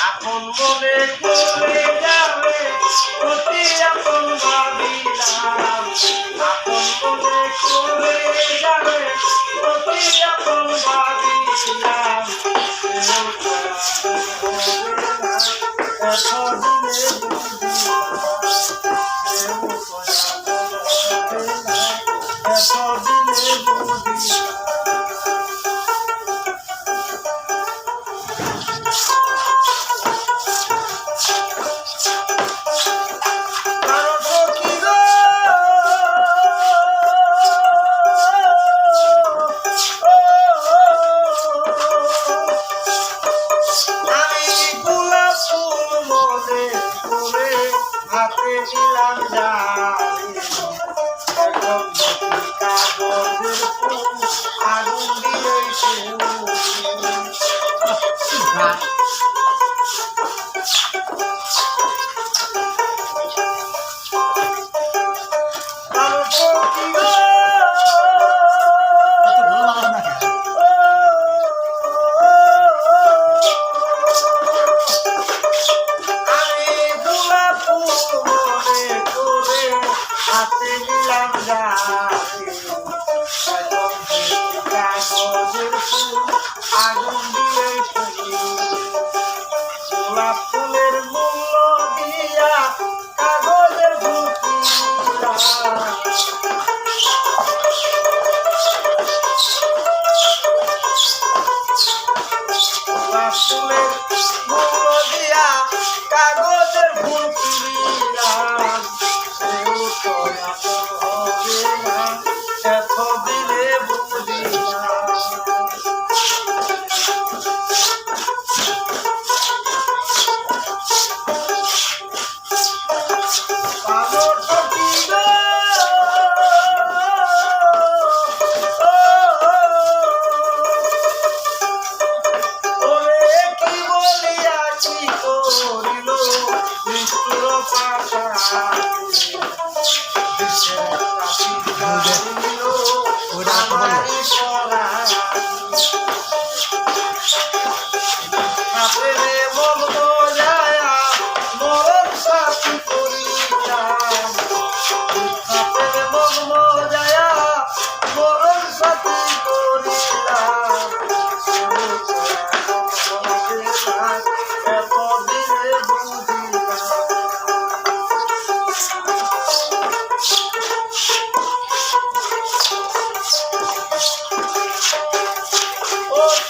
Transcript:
আপন মনে করে যাবে অতি আপন ভাবিলাম আপন মনে করে যাবে অতি আপন ভাবিলাম হাতে নিলাম কাগজের ফুল আগুন দিয়েছে হাতে নিলাম কাগজের ফুল আগুন দিয়ে গোলাপ ফুলের মূল্য দিয়া কাগজের ফুল গোলাপ ফুলের মূল্য দিয়া কাগজের ফুল কিনিলাম এতদিনে বুঝিলাম কি বলিয়া কি করিল মৃত্যুর পাশা Oh